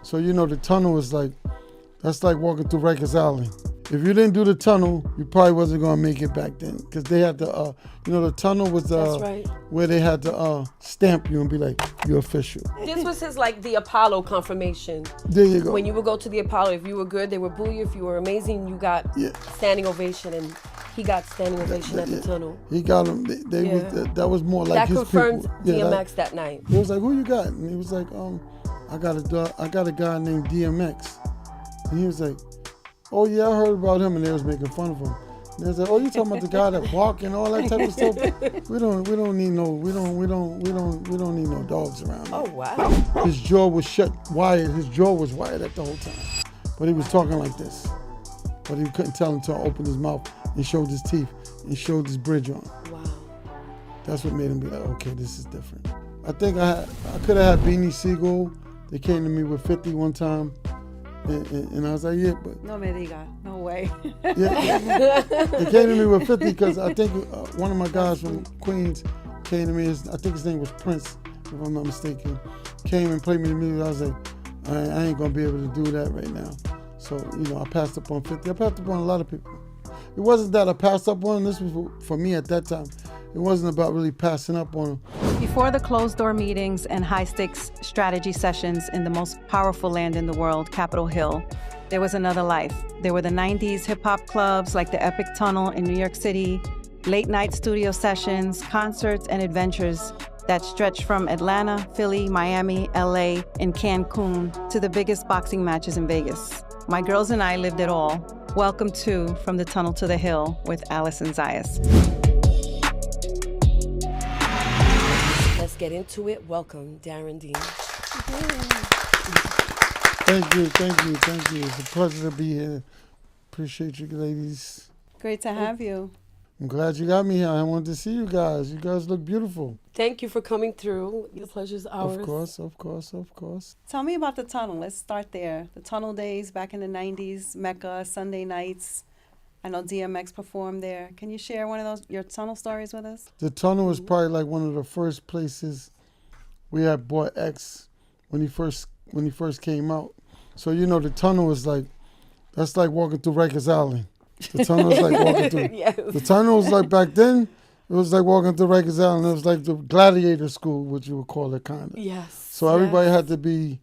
So you know the tunnel is like, that's like walking through Rikers Alley. If you didn't do the tunnel, you probably wasn't gonna make it back then, because they had to, the tunnel was That's right. where they had to stamp you and be like, you're official. This was his the Apollo confirmation. There you go. When you would go to the Apollo, if you were good, they would boo you. If you were amazing, you got standing ovation, and he got standing ovation at the tunnel. He got him. That was more like that his confirmed people. DMX that night. He was like, "Who you got?" And he was like, I got a guy named DMX." And he was like, "Oh yeah, I heard about him," and they was making fun of him. And they was like, "Oh, you talking about the guy that walk and all that type of stuff? We don't need no dogs around." Oh wow. His jaw was wired. His jaw was wired at the whole time, but he was talking like this. But he couldn't tell until I opened his mouth and showed his teeth and showed his bridge on. Wow. That's what made him be like, okay, this is different. I think I could have had Beanie Sigel. They came to me with 50 one time. And I was like, yeah, but... No me diga, no way. Yeah, they came to me with 50 because I think one of my guys from Queens came to me, I think his name was Prince, if I'm not mistaken, came and played me the music. I was like, I ain't gonna be able to do that right now. So, I passed up on 50. I passed up on a lot of people. It wasn't that I passed up on, this was for me at that time. It wasn't about really passing up on them. Before the closed-door meetings and high-stakes strategy sessions in the most powerful land in the world, Capitol Hill, there was another life. There were the 90s hip-hop clubs like the Epic Tunnel in New York City, late-night studio sessions, concerts, and adventures that stretched from Atlanta, Philly, Miami, LA, and Cancun to the biggest boxing matches in Vegas. My girls and I lived it all. Welcome to From the Tunnel to the Hill with Allison Zayas. Let's get into it. Welcome, Darrin Dean. Thank you. It's a pleasure to be here. Appreciate you ladies. Great to have you. I'm glad you got me here. I wanted to see you guys. You guys look beautiful. Thank you for coming through. The pleasure's ours. Of course. Tell me about the tunnel. Let's start there. The tunnel days back in the 90s, Mecca, Sunday nights. I know DMX performed there. Can you share one of your tunnel stories with us? The tunnel was probably like one of the first places we had bought X when he first came out. So the tunnel was like, that's like walking through Rikers Alley. The tunnel was like walking through. Yes. The tunnel was like back then. It was like walking through Rikers Island. It was like the gladiator school, what you would call it, kind of. Yes. So everybody had to be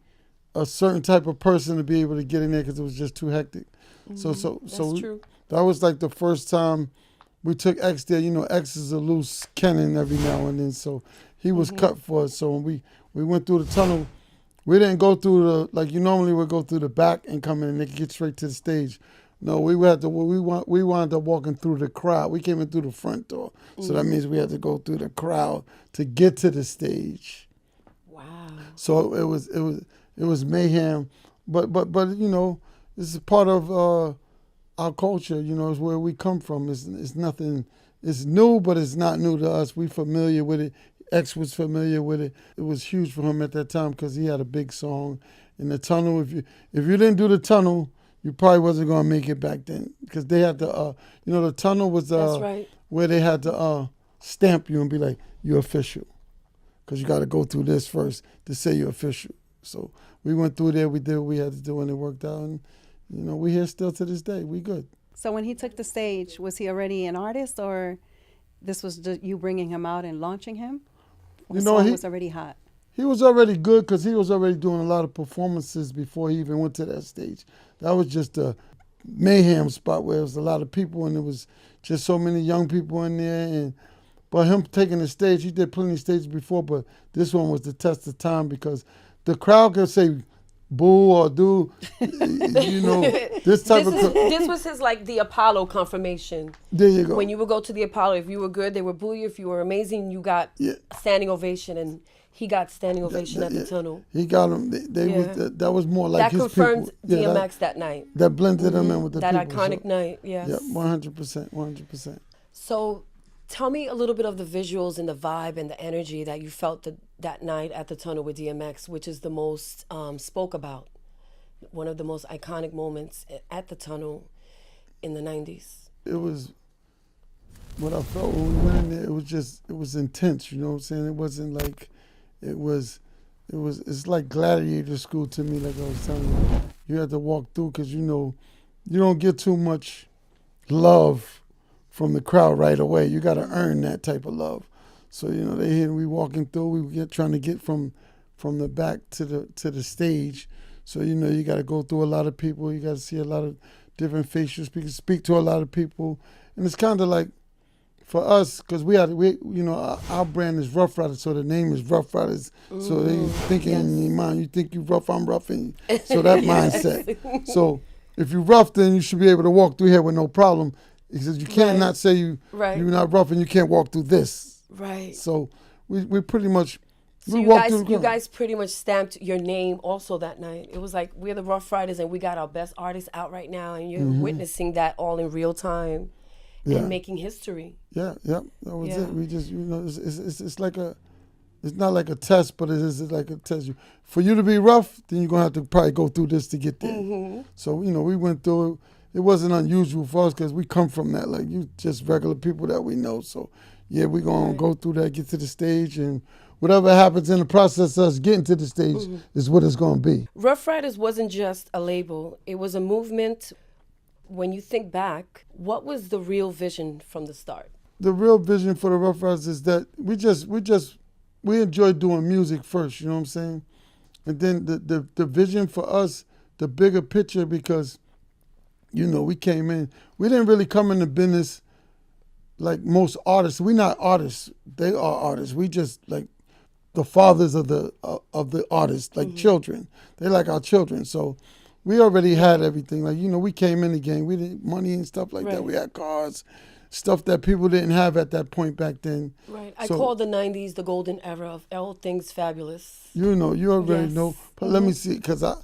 a certain type of person to be able to get in there because it was just too hectic. So That's true. That was like the first time we took X there. X is a loose cannon every now and then, so he was cut for us. So when we went through the tunnel, we didn't go through like you normally would go through the back and come in and they could get straight to the stage. No, we wound up walking through the crowd. We came in through the front door. So that means we had to go through the crowd to get to the stage. Wow. So it was mayhem. But this is part of our culture, it's where we come from. It's nothing, it's new, but it's not new to us. We familiar with it. X was familiar with it. It was huge for him at that time because he had a big song. In the tunnel, if you didn't do the tunnel, you probably wasn't gonna make it back then because they had to, the tunnel was That's right. where they had to stamp you and be like, you're official, because you got to go through this first to say you're official. So we went through there, we did what we had to do, and it worked out. And we here still to this day. We good. So when he took the stage, was he already an artist, or this was just you bringing him out and launching him? Or the song was already hot? He was already good because he was already doing a lot of performances before he even went to that stage. That was just a mayhem spot where there was a lot of people and there was just so many young people in there. But him taking the stage, he did plenty of stages before, but this one was the test of time because the crowd could say boo or do, this type of... This was his the Apollo confirmation. There you go. When you would go to the Apollo, if you were good, they would boo you. If you were amazing, you got standing ovation, and he got standing ovation at the tunnel. He got him. That was more like that his confirmed people. DMX that night. That blended him in with the that people. That iconic night, yes. Yeah, 100%. So tell me a little bit of the visuals and the vibe and the energy that you felt that night at the tunnel with DMX, which is the most spoke about, one of the most iconic moments at the tunnel in the 90s. It was what I felt when we went in there. It was intense, you know what I'm saying? It wasn't like, it was it's like gladiator school to me. Like I was telling you, you had to walk through because you don't get too much love from the crowd right away. You got to earn that type of love. So they hear we walking through. We trying to get from the back to the stage. So you got to go through a lot of people. You got to see a lot of different faces. Speak to a lot of people, and it's kind of like for us because our brand is Ruff Ryders, so the name is Ruff Ryders. So they thinking in your mind, you think you rough, I'm rough, and so that mindset. So if you rough, then you should be able to walk through here with no problem. He says you can't not say you're not rough and you can't walk through this. Right. So we pretty much. So you guys pretty much stamped your name also that night. It was like we're the Ruff Ryders and we got our best artists out right now, and you're witnessing that all in real time and making history. Yeah, that was it. We just it's like it's not like a test, but it is like a test. For you to be rough, then you're gonna have to probably go through this to get there. So we went through it. It wasn't unusual for us because we come from that. Like you just regular people that we know. So yeah, we're gonna go through that, get to the stage, and whatever happens in the process of us getting to the stage is what it's going to be. Ruff Ryders wasn't just a label. It was a movement. When you think back, what was the real vision from the start? The real vision for the Ruff Ryders is that we enjoy doing music first, you know what I'm saying? And then the vision for us, the bigger picture, because, we came in. We didn't really come into business like most artists. We're not artists. They are artists. We just like the fathers of the artists, like children. They like our children. So we already had everything. Like, we came in the game. We didn't money and stuff like that. We had cars, stuff that people didn't have at that point back then. Right. I call the 90s the golden era of all things fabulous. You already know. But let me see, because I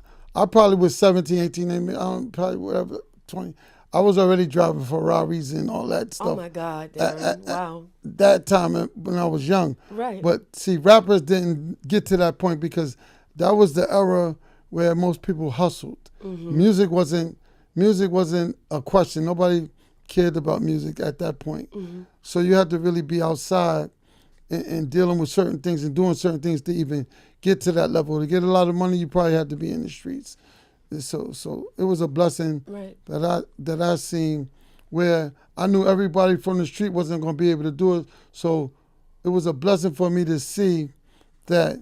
probably was 17, 18, probably whatever, 20. I was already driving Ferraris and all that stuff. Oh, my God, Darrin. Wow. That time when I was young. Right. But see, rappers didn't get to that point because that was the era where most people hustled. Music wasn't a question. Nobody cared about music at that point. So you had to really be outside and dealing with certain things and doing certain things to even get to that level. To get a lot of money, you probably had to be in the streets. So it was a blessing that I seen where I knew everybody from the street wasn't going to be able to do it. So it was a blessing for me to see that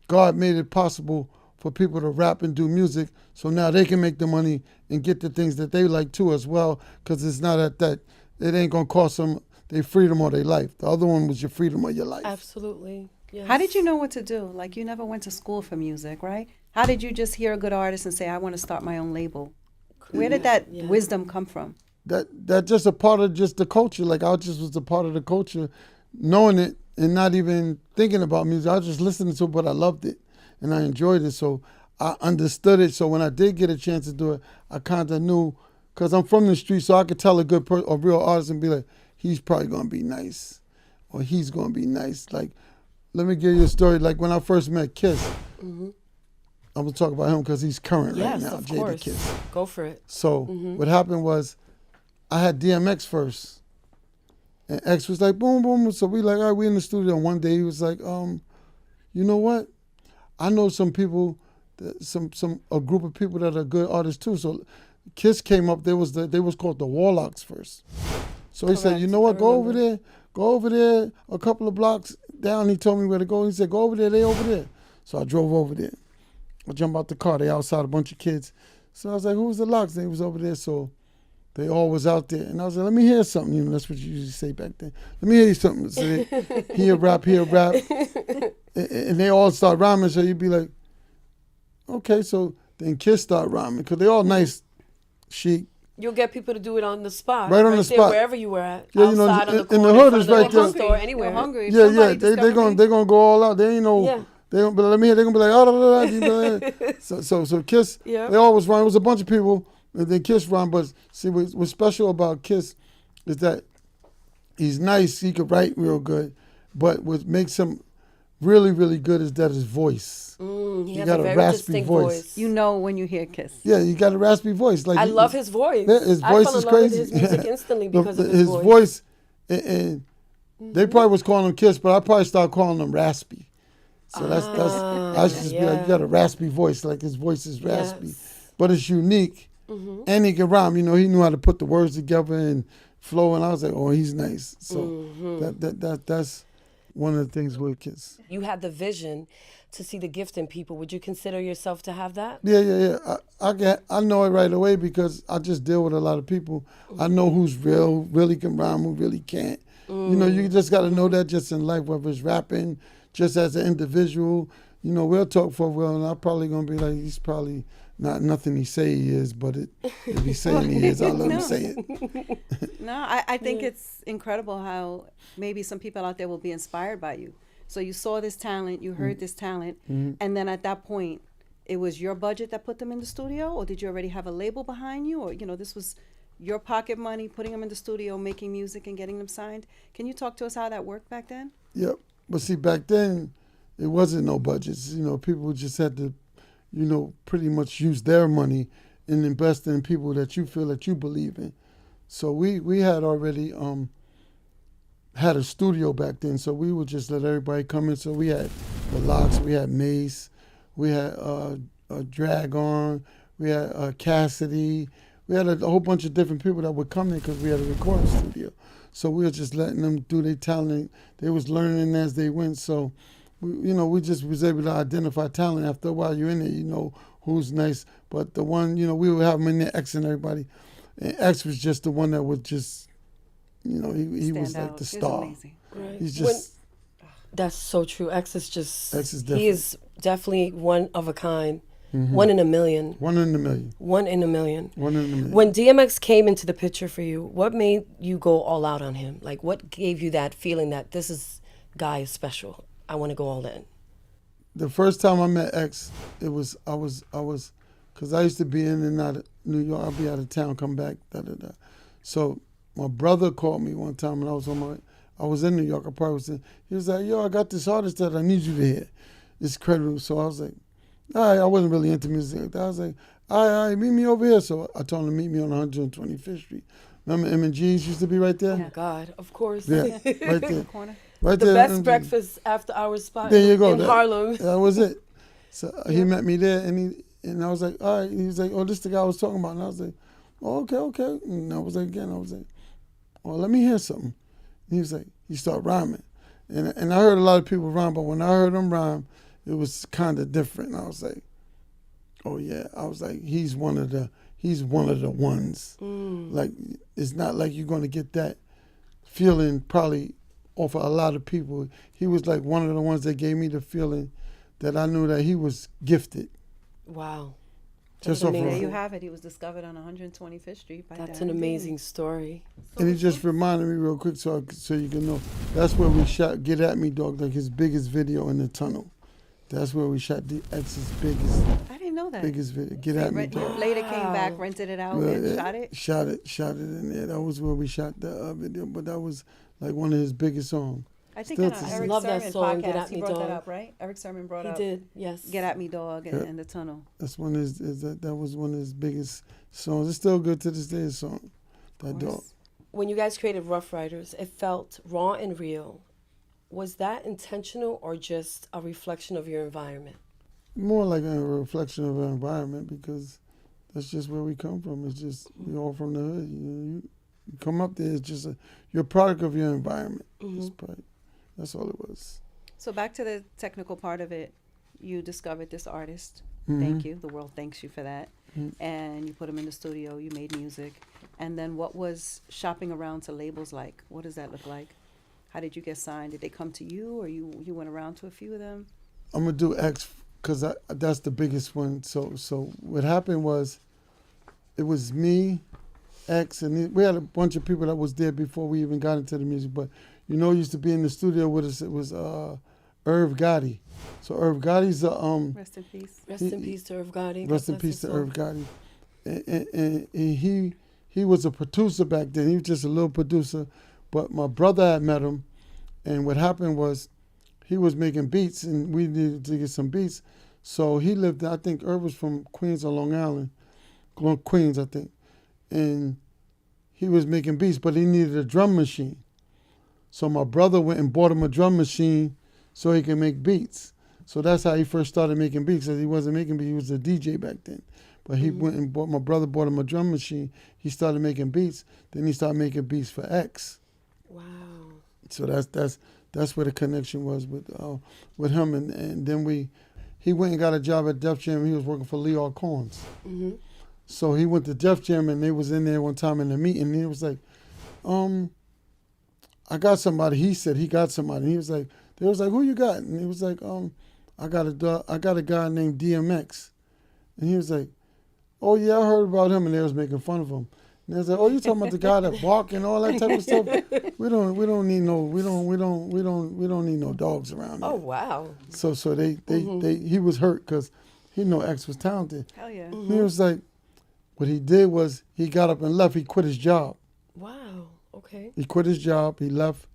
God made it possible for people to rap and do music. So now they can make the money and get the things that they like too as well, because it's not it ain't going to cost them their freedom or their life. The other one was your freedom or your life. Absolutely. Yes. How did you know what to do? Like, you never went to school for music, right? How did you just hear a good artist and say, I want to start my own label? Where did that wisdom come from? That just a part of just the culture. Like, I just was a part of the culture, knowing it and not even thinking about music. I was just listening to it, but I loved it and I enjoyed it. So I understood it. So when I did get a chance to do it, I kind of knew, because I'm from the street, so I could tell a real artist and be like, he's probably going to be nice, or he's going to be nice. Like, let me give you a story. Like, when I first met Kiss, I'm going to talk about him because he's current right now, Jadakiss. Go for it. So what happened was I had DMX first. And X was like, boom, boom. So we like, all right, we in the studio. And one day he was like, you know what? I know some people, a group of people that are good artists too. So Kiss came up. They was called the Warlocks first. So he said, you know what? Go over there, a couple of blocks down. He told me where to go. He said, go over there. They over there. So I drove over there. I jumped out the car. They outside, a bunch of kids. So I was like, who's the Locks? They was over there. So they all was out there. And I was like, let me hear something. You know, that's what you usually say back then. Let me hear you something. So he'll rap. And they all start rhyming. So you'd be like, okay. So then Kiss start rhyming because they all nice, chic. You'll get people to do it on the spot. Right on the spot. Wherever you were at. Yeah, outside, on the corner, in the hood is right there. Store, anywhere. Hungry. Yeah. They're gonna go all out. They ain't no. Yeah. They gonna be like, let me hear. They're gonna be like, oh, so Kiss. Yeah. They always rhyme. It was a bunch of people, and then Kiss rhyme. But see, what's special about Kiss is that he's nice. He could write real good, but what makes him really, really good is that his voice. He has got a very raspy distinct voice. You know when you hear Kiss. Yeah, you got a raspy voice. Like I love his voice. Yeah, his voice I is fell in love crazy. with his music instantly because of his voice. And they probably was calling him Kiss, but I probably started calling him Raspy. So that's I used to just be like, you got a raspy voice, like his voice is raspy, Yes. but it's unique, and he can rhyme. You know, he knew how to put the words together and flow, and I was like, oh, he's nice. So that's one of the things with kids. You had the vision to see the gift in people. Would you consider yourself to have that? Yeah. I know it right away because I just deal with a lot of people. I know who's real, really can rhyme, who really can't. You know, you just got to know that just in life, whether it's rapping, just as an individual. You know, we'll talk for a while, and I'm probably gonna be like, he's probably not nothing he say he is, but if he's saying he is, I'll let him say it. No, I think it's incredible how maybe some people out there will be inspired by you. So you saw this talent, you heard this talent, and then at that point, it was your budget that put them in the studio, or did you already have a label behind you, or you know, this was your pocket money, putting them in the studio, making music and getting them signed? Can you talk to us how that worked back then? Yep. But see, back then, it wasn't no budgets. You know, people just had to, you know, pretty much use their money and invest in people that you feel that you believe in. So we had already had a studio back then, so we would just let everybody come in. So we had the Locks, we had Mase, we had Dragon, we had Cassidy. We had a whole bunch of different people that would come in because we had a recording studio. So we were just letting them do their talent. They was learning as they went. So, we just was able to identify talent. After a while, you're in there, you know who's nice. But the one, we would have them in there, X and everybody. And X was just the one that would just, he was like the star. Amazing. Right. He's just... That's so true. X is different. He is definitely one of a kind. One in a million. One in a million. One in a million. One in a million. When DMX came into the picture for you, what made you go all out on him? Like, what gave you that feeling that this guy is special? I want to go all in. The first time I met X, I was, because I used to be in and out of New York. I'd be out of town, come back, da-da-da. So my brother called me one time, and I was in New York. He was like, yo, I got this artist that I need you to hear. It's credible. So I was like, all right, I wasn't really into music like that. I was like, all right, meet me over here. So I told him to meet me on 125th Street. Remember M&G's used to be right there? Oh, God, of course. Yeah, right there. Corner. Right The there. best M&G's. breakfast after hours spot There you go. in Harlem. That was it. So he met me there, and I was like, all right. He was like, oh, this is the guy I was talking about. And I was like, oh, okay. And I was like, well, let me hear something. And he was like, he started rhyming. And I heard a lot of people rhyme, but when I heard him rhyme, it was kind of different. And I was like, oh yeah. I was like, he's one of the ones. Like, it's not like you're gonna get that feeling probably off of a lot of people. He was like one of the ones that gave me the feeling that I knew that he was gifted. Wow. Just That's off amazing. There of, you have it. He was discovered on 125th Street by That's Darrin an Dean. amazing story. and he just reminded me real quick so you can know. That's where we shot Get At Me Dog, like his biggest video in the tunnel. That's where we shot X's I didn't know that. biggest video. Get At Me Dog. Later came back, rented it out, and shot it. Shot it in there. That was where we shot the video, but that was like one of his biggest songs. I think Still on to our see. Eric Love that Sermon song, Get podcast, At he Me brought that Dog. up, right? Eric Sermon brought He up did, yes. Get At Me Dog and The Tunnel. That's one of that was one of his biggest songs. It's still good to this day. His song, that dog. When you guys created Ruff Ryders, it felt raw and real. Was that intentional or just a reflection of your environment? More like a reflection of our environment because that's just where we come from. It's just we all from the hood. You come up there. It's just you're a product of your environment. That's all it was. So back to the technical part of it, you discovered this artist. Thank you. The world thanks you for that. And you put him in the studio. You made music. And then what was shopping around to labels like? What does that look like? How did you get signed? Did they come to you, or you went around to a few of them? I'm gonna do X because that's the biggest one. So what happened was, it was me, X, and we had a bunch of people that was there before we even got into the music. But used to be in the studio with us. It was Irv Gotti. So Irv Gotti's Rest in peace. Rest in peace to Irv Gotti. Rest in peace to Irv Gotti. And he was a producer back then. He was just a little producer. But my brother had met him, and what happened was he was making beats, and we needed to get some beats. So he lived, I think Irv was from Queens or Long Island, Queens, I think. And he was making beats, but he needed a drum machine. So my brother went and bought him a drum machine so he could make beats. So that's how he first started making beats. Because he wasn't making beats, he was a DJ back then. But he went and my brother bought him a drum machine. He started making beats. Then he started making beats for X. Wow. So that's where the connection was with him. And then he went and got a job at Def Jam. He was working for Leo Combs. Mm-hmm. So he went to Def Jam, and they was in there one time in the meeting. And he was like, I got somebody. He said he got somebody. And he was like, they was like, who you got? And he was like, I got a guy named DMX. And he was like, oh yeah, I heard about him. And they was making fun of him. And they was like, oh, you talking about the guy that bark and all that type of stuff? We don't need no dogs around here. Oh wow. So he was hurt because he know X was talented. Hell yeah. Mm-hmm. He was like, what he did was he got up and left. He quit his job. Wow. Okay. He quit his job. He left.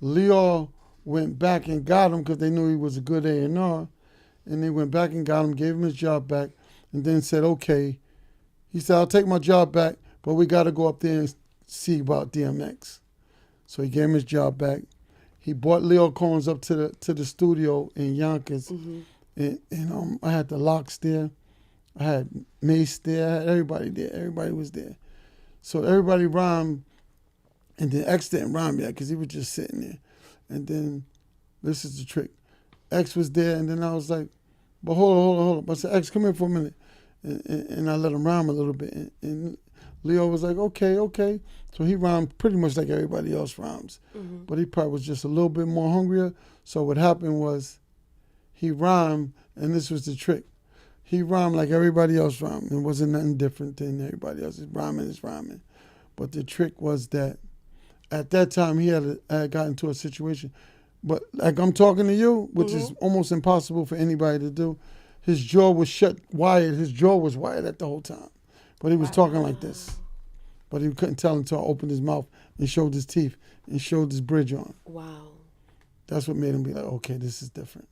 Leo went back and got him because they knew he was a good A&R. And they went back and got him, gave him his job back, and then said, okay. He said, I'll take my job back, but we got to go up there and see about DMX. So he gave him his job back. He brought Leo Combs up to the studio in Yonkers. And I had the Locks there. I had Mase there. I had everybody there. Everybody was there. So everybody rhymed, and then X didn't rhyme yet because he was just sitting there. And then, this is the trick. X was there, and then I was like, but hold on. I said, X, come here for a minute. And I let him rhyme a little bit. And Leo was like, okay. So he rhymed pretty much like everybody else rhymes. Mm-hmm. But he probably was just a little bit more hungrier. So what happened was he rhymed, and this was the trick. He rhymed like everybody else rhymed. It wasn't nothing different than everybody else. His rhyming is rhyming. But the trick was that at that time he had gotten into a situation. But like I'm talking to you, which is almost impossible for anybody to do, his jaw was wired. His jaw was wired at the whole time. But he was talking like this. But he couldn't tell until I opened his mouth and showed his teeth and showed his bridge on. Wow. That's what made him be like, okay, this is different.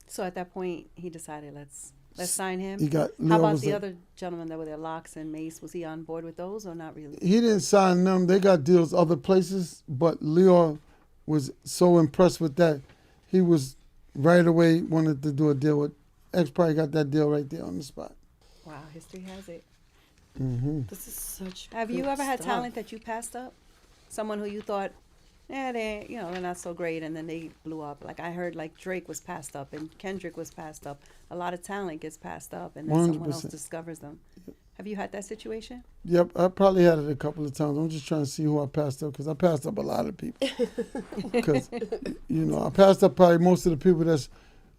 So at that point, he decided, let's sign him. How about the other gentlemen that were there, Locks and Mase? Was he on board with those or not really? He didn't sign them. They got deals other places, but Leo was so impressed with that, he was right away wanted to do a deal with X. Probably got that deal right there on the spot. Wow, history has it. Mm-hmm. This is such. Have good you ever had stuff. talent that you passed up? Someone who you thought, they're not so great, and then they blew up. Like I heard, like Drake was passed up, and Kendrick was passed up. A lot of talent gets passed up, and then someone else 100%. discovers them. Have you had that situation? Yep, I probably had it a couple of times. I'm just trying to see who I passed up because I passed up a lot of people. Because, I passed up probably most of the people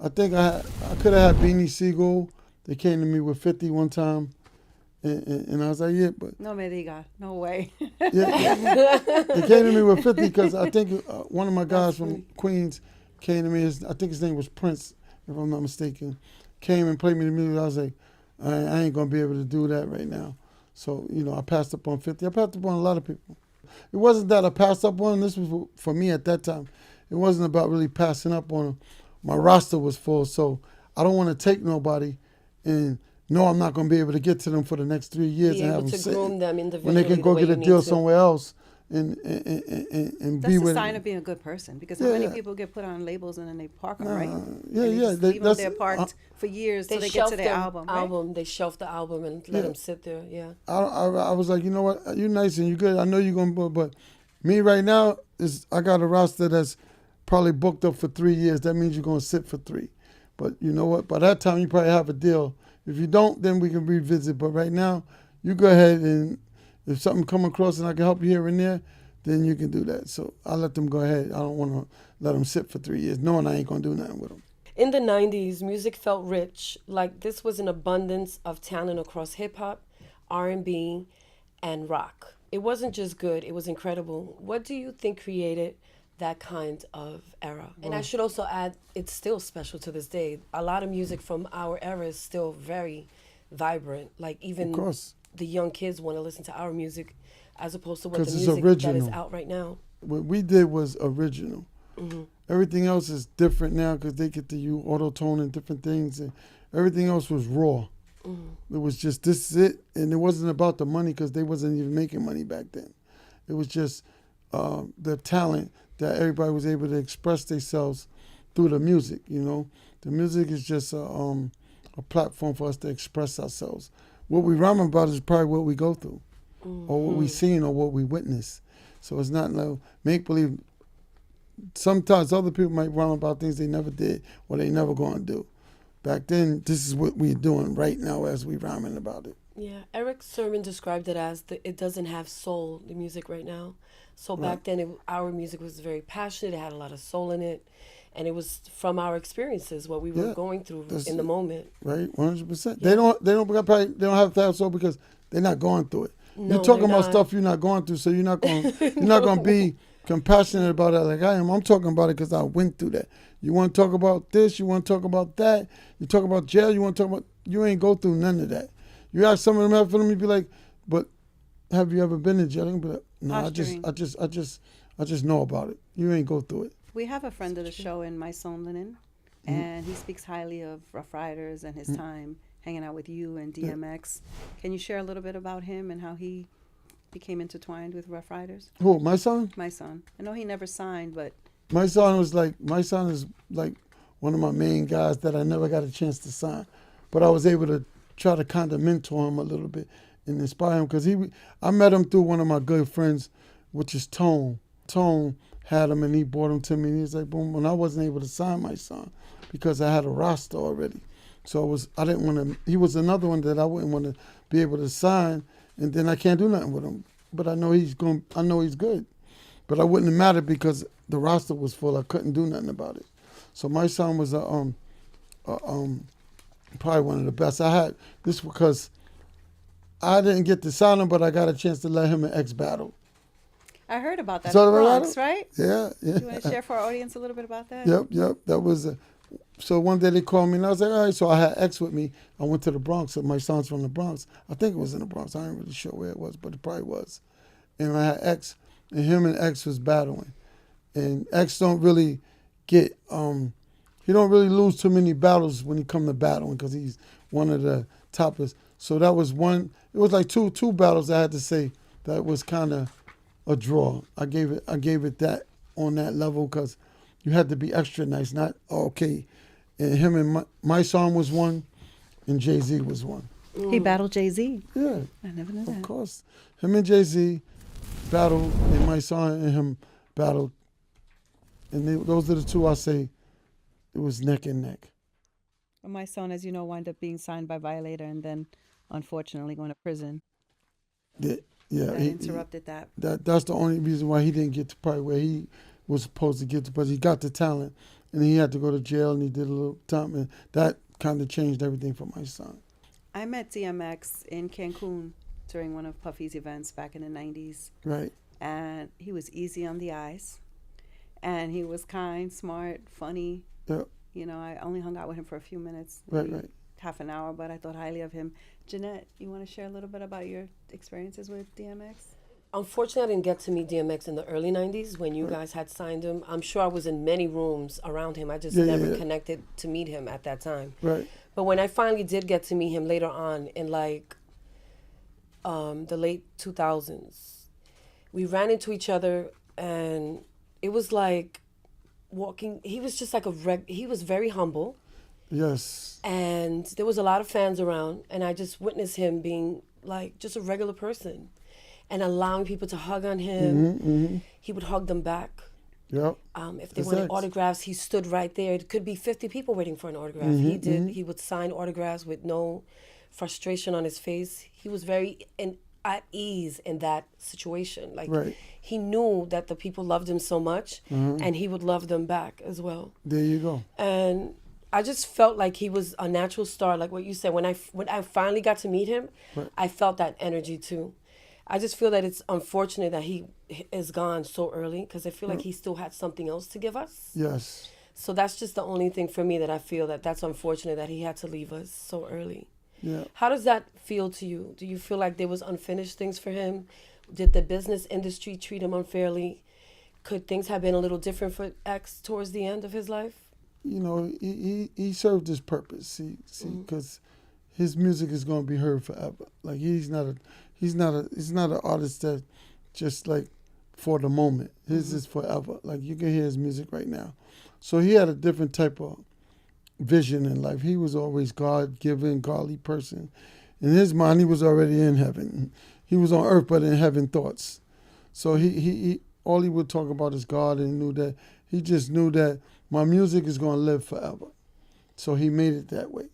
I think I could have had Beanie Sigel. They came to me with 50 one time. And I was like, yeah, but... No me diga. No way. Yeah. They came to me with 50 because I think one of my guys from Queens came to me. I think his name was Prince, if I'm not mistaken. Came and played me the music. I was like, I ain't going to be able to do that right now. So, I passed up on 50. I passed up on a lot of people. It wasn't that I passed up on them. This was for me at that time. It wasn't about really passing up on them. My roster was full, so I don't want to take nobody and know I'm not going to be able to get to them for the next 3 years Be and able have them to groom sit them individually when they can go the way get a you deal need to. somewhere else and That's be a with sign of being a good person, because how Yeah, many yeah. people get put on labels and then they park them, right? Yeah, And they yeah. just leave them That's there parked for years till they get shelved to their album, right? They shelved the album and let them sit there. Yeah. I was like, you know what? You're nice and you're good. I know you're going to, but me right now, I got a roster that's probably booked up for 3 years. That means you're going to sit for 3. But you know what? By that time, you probably have a deal. If you don't, then we can revisit. But right now, you go ahead and if something come across and I can help you here and there, then you can do that. So I'll let them go ahead. I don't want to let them sit for 3 years, knowing I ain't going to do nothing with them. In the 90s, music felt rich. Like this was an abundance of talent across hip-hop, R&B, and rock. It wasn't just good, it was incredible. What do you think created that kind of era? And I should also add, it's still special to this day. A lot of music from our era is still very vibrant. Like even the young kids want to listen to our music as opposed to what the music that is out right now. What we did was original. Mm-hmm. Everything else is different now because they get to use auto-tone and different things. And everything else was raw. Mm-hmm. It was just, this is it. And it wasn't about the money because they wasn't even making money back then. It was just the talent that everybody was able to express themselves through the music. You know, the music is just a platform for us to express ourselves. What we rhyme about is probably what we go through, or what we seen, or what we witness. So it's not no make believe. Sometimes other people might rhyme about things they never did or they never going to do. Back then, this is what we're doing right now as we rhyming about it. Yeah, Eric Sermon described it as it doesn't have soul, the music right now. So back then, our music was very passionate. It had a lot of soul in it. And it was from our experiences, what we were going through in the moment. Right, 100%. They don't have to have soul because they're not going through it. No, you're talking about not. stuff you're not going through, so you're not going to be compassionate about it like I am. I'm talking about it because I went through that. You want to talk about this, you want to talk about that, you talk about jail, you want to talk about, you ain't go through none of that. You ask some of them after them, you be like, but have you ever been in jail? They'll be like, no, I just know about it. You ain't go through it. We have a friend of the show in Myson, and he speaks highly of Ruff Ryders and his time hanging out with you and DMX. Can you share a little bit about him and how he became intertwined with Ruff Ryders? Who, my son? My son. I know he never signed, but my son is like one of my main guys that I never got a chance to sign, but I was able to try to kind of mentor him a little bit and inspire him because I met him through one of my good friends, which is Tone. Tone had him and he brought him to me and he's like, boom, and I wasn't able to sign my son because I had a roster already. So I didn't want to, he was another one that I wouldn't want to be able to sign and then I can't do nothing with him. But I know he's good. But I wouldn't have mattered because the roster was full. I couldn't do nothing about it. So my son was probably one of the best. I had this because I didn't get to sign him, but I got a chance to let him and X battle. I heard about that. So in Bronx, right? Yeah. You want to share for our audience a little bit about that? Yep. That was so one day they called me and I was like, all right. So I had X with me. I went to the Bronx. So my son's from the Bronx. I think it was in the Bronx. I ain't really sure where it was, but it probably was. And I had X, and him and X was battling. And X don't really get he don't really lose too many battles when he come to battling because he's one of the toppers. So that was one. It was like two battles I had to say that was kind of a draw. I gave it that on that level because you had to be extra nice, not okay. And him and my song was one, and Jay-Z was one. He battled Jay-Z. Yeah, I never knew that. Of course, him and Jay-Z battled, and my song and him battled, and those are the two I say. It was neck and neck. Well, my son, as you know, wound up being signed by Violator and then, unfortunately, going to prison. Yeah, He interrupted that. That's the only reason why he didn't get to probably where he was supposed to get to, but he got the talent, and he had to go to jail, and he did a little time, and that kind of changed everything for my son. I met DMX in Cancun during one of Puffy's events back in the 90s. Right. And he was easy on the eyes, and he was kind, smart, funny. Yeah. You know, I only hung out with him for a few minutes, right. half an hour, but I thought highly of him. Jeanette, you want to share a little bit about your experiences with DMX? Unfortunately, I didn't get to meet DMX in the early 90s when you guys had signed him. I'm sure I was in many rooms around him. I just never connected to meet him at that time. Right. But when I finally did get to meet him later on in like the late 2000s, we ran into each other and it was like walking. He was just like he was very humble. Yes. And there was a lot of fans around, and I just witnessed him being like just a regular person and allowing people to hug on him. He would hug them back. Yep. If they wanted autographs, he stood right there. It could be 50 people waiting for an autograph. He would sign autographs with no frustration on his face. He was very at ease in that situation. Like he knew that the people loved him so much, and he would love them back as well. There you go. And I just felt like he was a natural star, like what you said. When I finally got to meet him, I felt that energy too. I just feel that it's unfortunate that he is gone so early because I feel like he still had something else to give us. Yes. So that's just the only thing for me that I feel that's unfortunate that he had to leave us so early. Yeah. How does that feel to you? Do you feel like there was unfinished things for him? Did the business industry treat him unfairly? Could things have been a little different for X towards the end of his life? You know, he served his purpose. See, because his music is going to be heard forever. Like he's not an artist that just like for the moment. His is forever. Like you can hear his music right now. So he had a different type of vision in life. He was always God-given, godly person. In his mind, he was already in heaven. He was on earth, but in heaven thoughts. So he all he would talk about is God, and he just knew that my music is going to live forever. So he made it that way.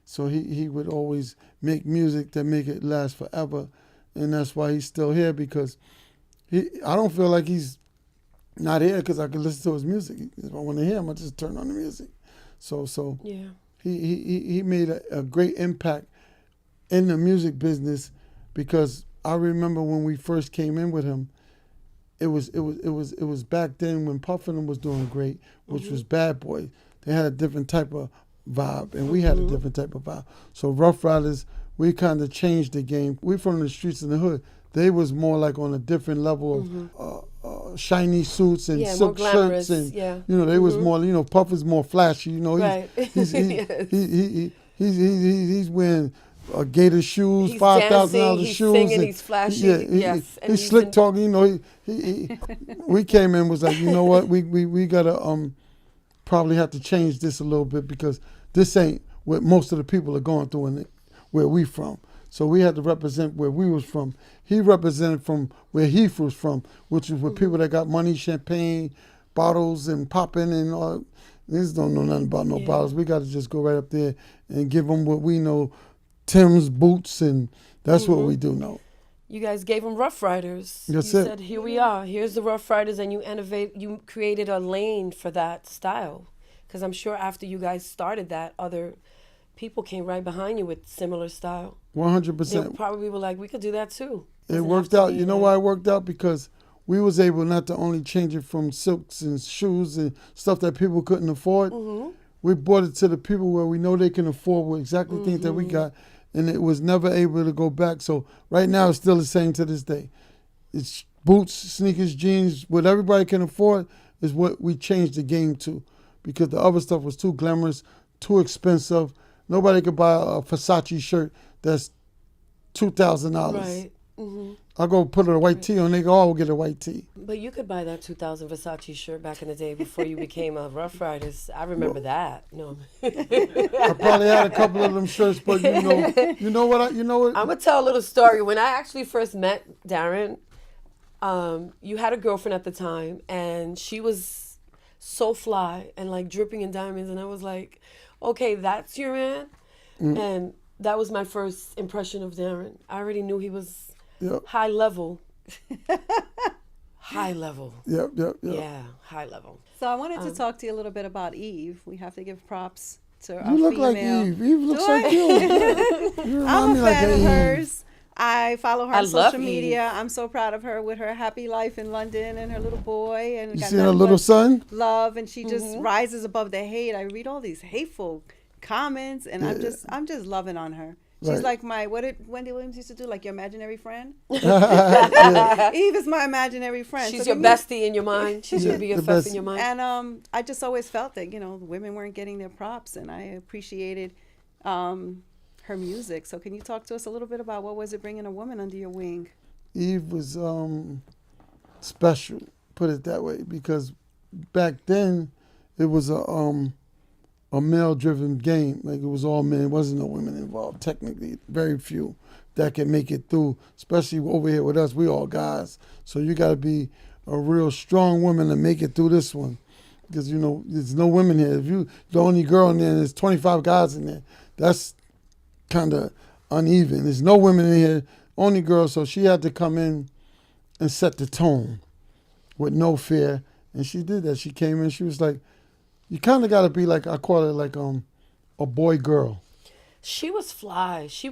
So he would always make music that make it last forever, and that's why he's still here, because I don't feel like he's not here because I can listen to his music. If I want to hear him, I just turn on the music. So Yeah. he made a great impact in the music business, because I remember when we first came in with him, it was back then when Puffin was doing great, which was Bad Boy. They had a different type of vibe, and we had a different type of vibe. So Ruff Ryders, we kind of changed the game. We from the streets in the hood. They was more like on a different level of shiny suits and silk shirts, and they was more. Puff is more flashy. Right. He's wearing gator shoes, He's $5,000 he's shoes. Singing, and he's flashy. He's slick talking. We came in, was like, you know what, we gotta probably have to change this a little bit, because this ain't what most of the people are going through in where we from. So we had to represent where we was from. He represented from where he was from, which is with people that got money, champagne, bottles, and popping and all. These don't know nothing about no bottles. We got to just go right up there and give them what we know, Timbs, boots, and that's what we do know. You guys gave them Ruff Ryders. That's you it. said, here we are. Here's the Ruff Ryders, and you created a lane for that style. Because I'm sure after you guys started that, other people came right behind you with similar style. 100%. They probably were like, we could do that too. It worked out. You know why it worked out? Because we was able not to only change it from silks and shoes and stuff that people couldn't afford. We brought it to the people where we know they can afford exactly things that we got, and it was never able to go back. So right now it's still the same to this day. It's boots, sneakers, jeans, what everybody can afford is what we changed the game to, because the other stuff was too glamorous, too expensive. Nobody could buy a Versace shirt that's $2,000. Right. I go put a white tee on, they go, oh, we'll get a white tee. But you could buy that 2000 Versace shirt back in the day before you became a Ruff Ryders. I remember that. No. I probably had a couple of them shirts, but you know what? I'm gonna tell a little story. When I actually first met Darrin, you had a girlfriend at the time, and she was so fly and like dripping in diamonds, and I was like, okay, that's your man. And that was my first impression of Darrin. I already knew he was high level. High level. Yep. Yeah, high level. So I wanted to talk to you a little bit about Eve. We have to give props to our You look female. like Eve. Eve looks like you. You remind I'm me a like fan of Eve. hers. I follow her I on love social Eve. media. I'm so proud of her with her happy life in London and her little boy. And You got see her nothing little but son? love, and she just rises above the hate. I read all these hateful comments, and I'm just loving on her. She's Right. like what did Wendy Williams used to do? Like your imaginary friend? Eve is my imaginary friend. She's So your to me- bestie in your mind. She's your the BFF best. in your mind. And I just always felt that, women weren't getting their props, and I appreciated her music. So can you talk to us a little bit about what was it bringing a woman under your wing? Eve was special, put it that way, because back then it was a male-driven game. Like, it was all men. It wasn't no women involved, technically. Very few that can make it through, especially over here with us. We all guys. So you got to be a real strong woman to make it through this one, because, there's no women here. If you the only girl in there and there's 25 guys in there, that's kind of uneven. There's no women in here, only girls. So she had to come in and set the tone with no fear. And she did that. She came in, she was like, you kind of got to be like, I call it like a boy girl. She was fly. She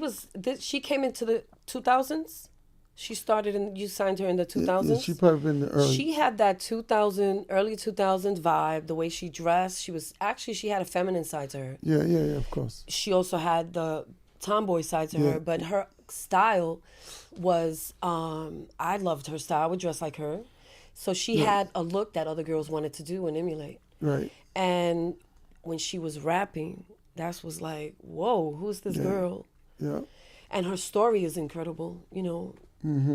came into the 2000s. She started you signed her in the 2000s. Yeah, she probably been the early. She had that early 2000s vibe, the way she dressed. She had a feminine side to her. Yeah, of course. She also had the tomboy side to her, but her style was, I loved her style. I would dress like her. So she had a look that other girls wanted to do and emulate. Right. And when she was rapping, that was like, whoa, who's this girl? Yeah. And her story is incredible,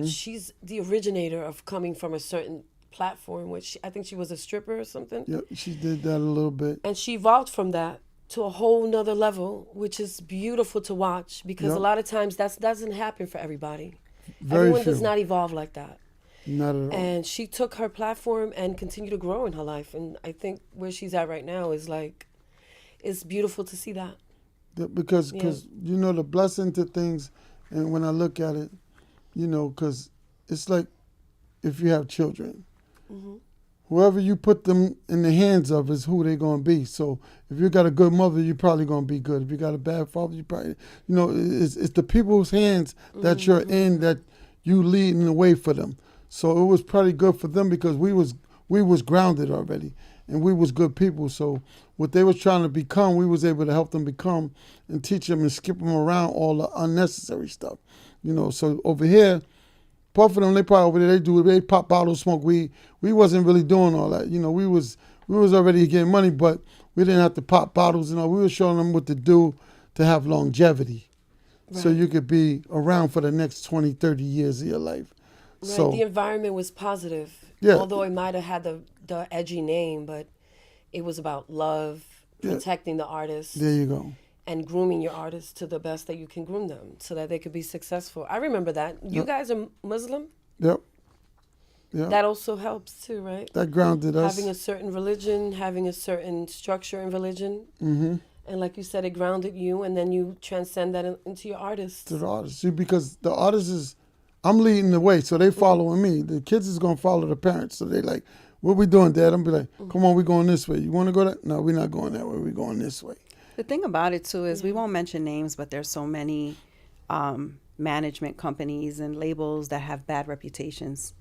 She's the originator of coming from a certain platform, which I think she was a stripper or something. Yeah, she did that a little bit. And she evolved from that to a whole nother level, which is beautiful to watch because a lot of times that doesn't happen for everybody. Everyone does not evolve like that. Not at all. And she took her platform and continued to grow in her life. And I think where she's at right now is like, it's beautiful to see that. Because you know, the blessing to things, and when I look at it, you know, because it's like if you have children, whoever you put them in the hands of is who they're going to be. So if you got a good mother, you're probably going to be good. If you got a bad father, you probably, you know, it's the people's hands that you're in, that you leading the way for them. So it was probably good for them because we was grounded already, and we was good people. So what they was trying to become, we was able to help them become and teach them and skip them around all the unnecessary stuff. You know, so over here, part of them, they probably over there, they pop bottles, smoke weed. We wasn't really doing all that. You know, we was already getting money, but we didn't have to pop bottles and all. We were showing them what to do to have longevity. Right. So you could be around for the next 20, 30 years of your life. Right, so the environment was positive. Yeah. Although it might have had the edgy name, but it was about love, protecting the artist. There you go. And grooming your artists to the best that you can groom them so that they could be successful. I remember that. You guys are Muslim? Yep. That also helps too, right? That grounded us. Having a certain religion, having a certain structure in religion. Mm-hmm. And like you said, it grounded you, and then you transcend that into your artists. To the artists. See, because the artist is, I'm leading the way, so they following me. The kids is going to follow the parents. So they like, what we doing, Dad? I'm be like, come on, we going this way. You want to go that? No, we're not going that way. We're going this way. The thing about it, too, is we won't mention names, but there's so many management companies and labels that have bad reputations,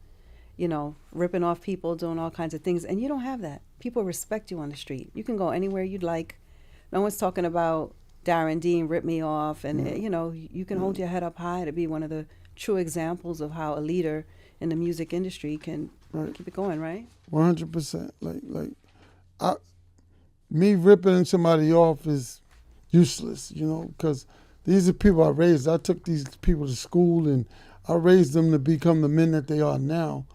you know, ripping off people, doing all kinds of things. And you don't have that. People respect you on the street. You can go anywhere you'd like. No one's talking about Darrin Dean ripped me off. And, you know, you can hold your head up high to be one of the true examples of how a leader in the music industry can keep it going, right? 100%. Me ripping somebody off is useless, you know, because these are people I raised. I took these people to school and I raised them to become the men that they are now.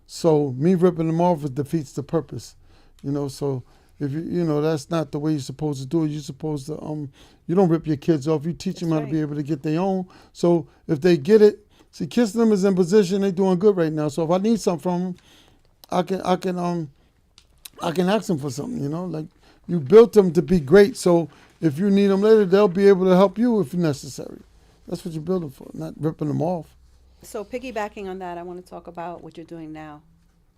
So me ripping them off defeats the purpose, you know. So if you know, that's not the way you're supposed to do it. You're supposed to you don't rip your kids off. You teach them how to be able to get their own. So if they get it, see, Kiss them is in position. They're doing good right now. So if I need something from them, I can ask them for something, you know, like. You built them to be great, so if you need them later, they'll be able to help you if necessary. That's what you build them for, not ripping them off. So piggybacking on that, I want to talk about what you're doing now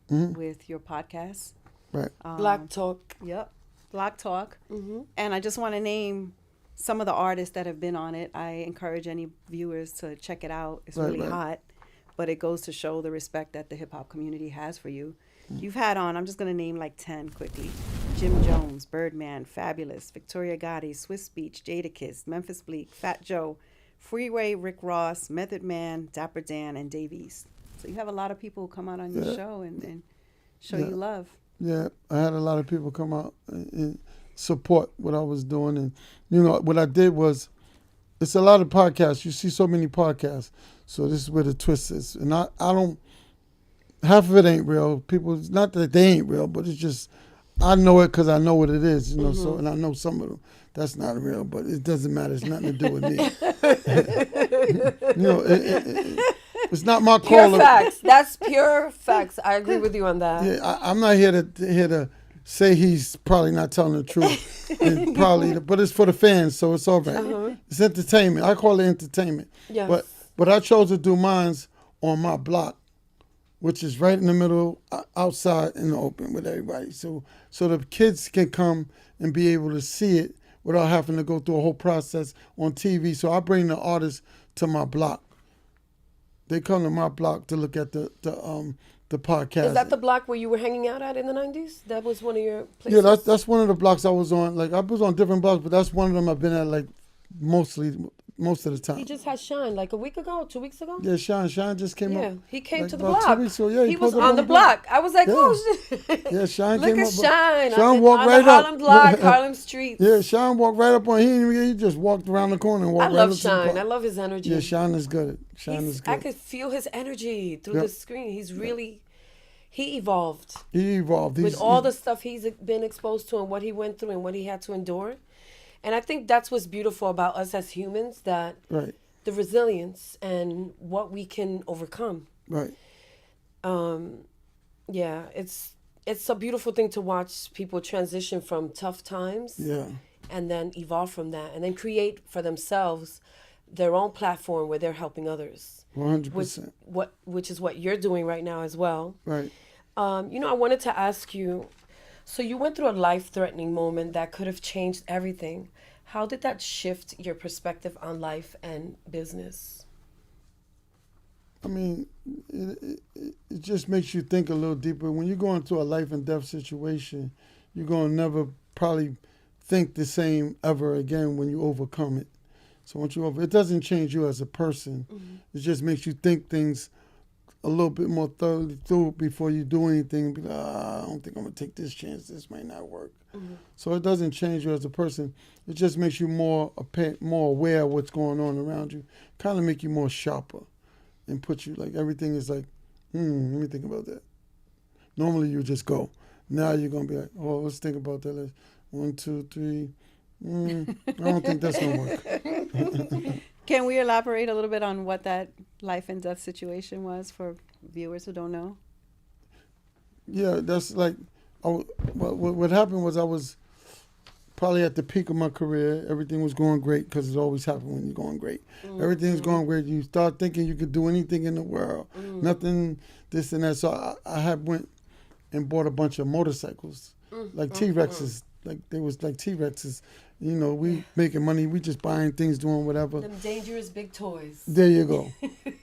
with your podcast. Right. Black Talk. Yep. Black Talk. Mm-hmm. And I just want to name some of the artists that have been on it. I encourage any viewers to check it out. It's really hot, but it goes to show the respect that the hip-hop community has for you. You've had on, I'm just going to name like 10 quickly. Jim Jones, Birdman, Fabulous, Victoria Gotti, Swiss Beach, Jadakiss, Memphis Bleak, Fat Joe, Freeway, Rick Ross, Method Man, Dapper Dan, and Dave East. So you have a lot of people who come out on your show and show you love. Yeah, I had a lot of people come out and support what I was doing. And, you know, what I did was, it's a lot of podcasts. You see so many podcasts. So this is where the twist is. And I don't, half of it ain't real. People, it's not that they ain't real, but it's just, I know it because I know what it is, you know. So, and I know some of them. That's not real, but it doesn't matter. It's nothing to do with me. You know, it's not my call. Pure facts. That's pure facts. I agree with you on that. Yeah, I'm not here to say he's probably not telling the truth. And probably, but it's for the fans, so it's all right. It's entertainment. I call it entertainment. Yes. But I chose to do mines on my block, which is right in the middle, outside in the open with everybody. So the kids can come and be able to see it without having to go through a whole process on TV. So I bring the artists to my block. They come to my block to look at the podcast. Is that the block where you were hanging out at in the 90s? That was one of your places? Yeah, that's one of the blocks I was on. Like, I was on different blocks, but that's one of them I've been at, like, most of the time. He just had Shyne like a week ago, 2 weeks ago? Yeah, Shyne just came up. Yeah, he came like to the about block. 2 weeks ago. Yeah, he was on the block. I was like, oh, shit. Yeah, Shyne Look came at up. Shyne. Shyne walked on right the up. Harlem block, Harlem streets. Yeah, Shyne walked right up on. He just walked around the corner and walked right up. I love Shyne. I love his energy. Yeah, Shyne is good. Shyne is good. I could feel his energy through the screen. He evolved. He evolved. With all the stuff he's been exposed to and what he went through and what he had to endure. And I think that's what's beautiful about us as humans, that right. the resilience and what we can overcome. Right. Yeah, it's a beautiful thing to watch people transition from tough times. Yeah. And then evolve from that, and then create for themselves their own platform where they're helping others. 100%. Which is what you're doing right now as well. Right. I wanted to ask you, so you went through a life-threatening moment that could have changed everything. How did that shift your perspective on life and business? I mean, it just makes you think a little deeper. When you go into a life and death situation, you're going to never probably think the same ever again when you overcome it. So once it doesn't change you as a person. Mm-hmm. It just makes you think things a little bit more thoroughly through before you do anything. Be like, I don't think I'm gonna take this chance. This might not work. Mm-hmm. So it doesn't change you as a person. It just makes you more aware of what's going on around you. Kind of make you more sharper, and put you like everything is like, let me think about that. Normally you just go. Now you're gonna be like, oh, let's think about that. Let's 1, 2, 3. I don't think that's gonna work. Can we elaborate a little bit on what that life and death situation was for viewers who don't know? Yeah, that's like, what happened was I was probably at the peak of my career. Everything was going great because it always happens when you're going great. Mm-hmm. Everything's going great. You start thinking you could do anything in the world. Mm-hmm. Nothing, this and that. So I had went and bought a bunch of motorcycles, like T-Rexes. Like they was like T-Rexes. You know, we making money. We just buying things, doing whatever. Them dangerous big toys. There you go.